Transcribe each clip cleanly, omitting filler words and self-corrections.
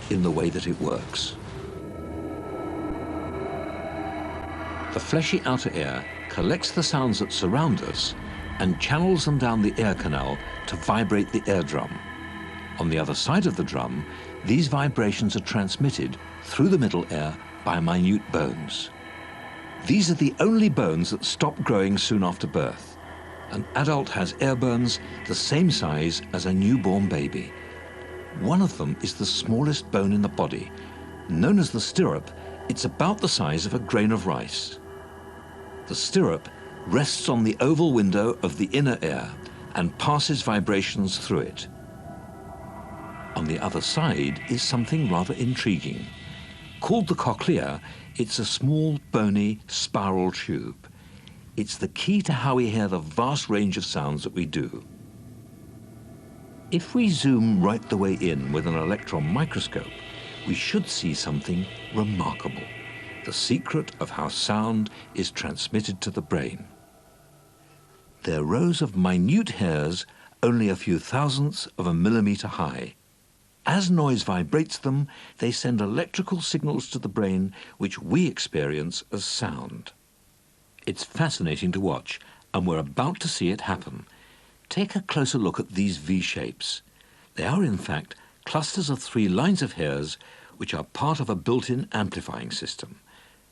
in the way that it works. The fleshy outer ear collects the sounds that surround us and channels them down the ear canal to vibrate the eardrum. On the other side of the drum, these vibrations are transmitted through the middle ear by minute bones. These are the only bones that stop growing soon after birth. An adult has ear bones the same size as a newborn baby. One of them is the smallest bone in the body. Known as the stirrup, it's about the size of a grain of rice. The stirrup rests on the oval window of the inner ear and passes vibrations through it. On the other side is something rather intriguing. Called the cochlea, it's a small, bony, spiral tube. It's the key to how we hear the vast range of sounds that we do. If we zoom right the way in with an electron microscope, we should see something remarkable. The secret of how sound is transmitted to the brain. They're rows of minute hairs, only a few thousandths of a millimeter high. As noise vibrates them, they send electrical signals to the brain, which we experience as sound. It's fascinating to watch, and we're about to see it happen. Take a closer look at these V-shapes. They are, in fact, clusters of 3 lines of hairs, which are part of a built-in amplifying system.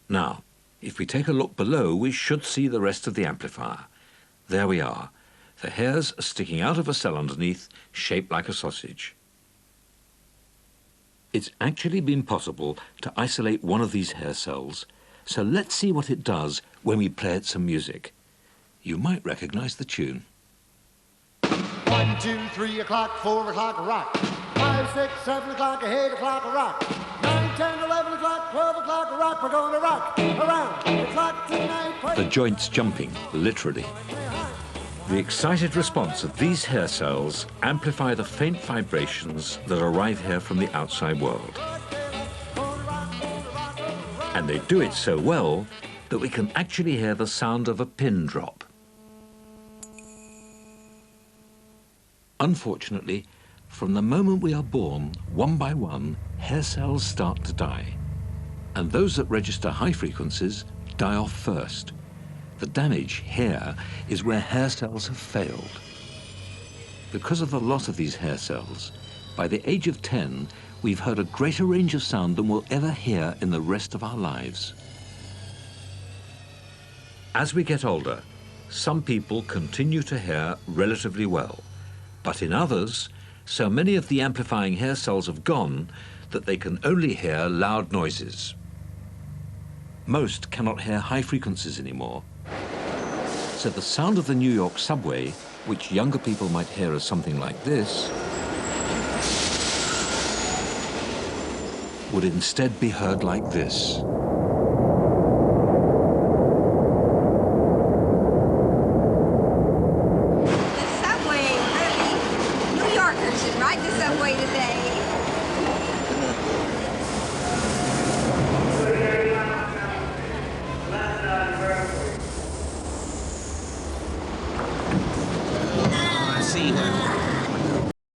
Now, if we take a look below, we should see the rest of the amplifier. There we are. The hairs are sticking out of a cell underneath, shaped like a sausage. It's actually been possible to isolate one of these hair cells, so let's see what it does when we play it some music. You might recognize the tune. 1, 2, 3 o'clock, 4 o'clock, rock. 5, 6, 7 o'clock, 8 o'clock, rock. 9, 10, 11 o'clock, 12 o'clock, rock. We're going to rock around the clock tonight. The joint's jumping, literally. The excited response of these hair cells amplify the faint vibrations that arrive here from the outside world. And they do it so well that we can actually hear the sound of a pin drop. Unfortunately, from the moment we are born, one by one, hair cells start to die. And those that register high frequencies die off first. The damage here is where hair cells have failed. Because of the loss of these hair cells, by the age of 10, we've heard a greater range of sound than we'll ever hear in the rest of our lives. As we get older, some people continue to hear relatively well, but in others, so many of the amplifying hair cells have gone that they can only hear loud noises. Most cannot hear high frequencies anymore. So the sound of the New York subway, which younger people might hear as something like this, would instead be heard like this.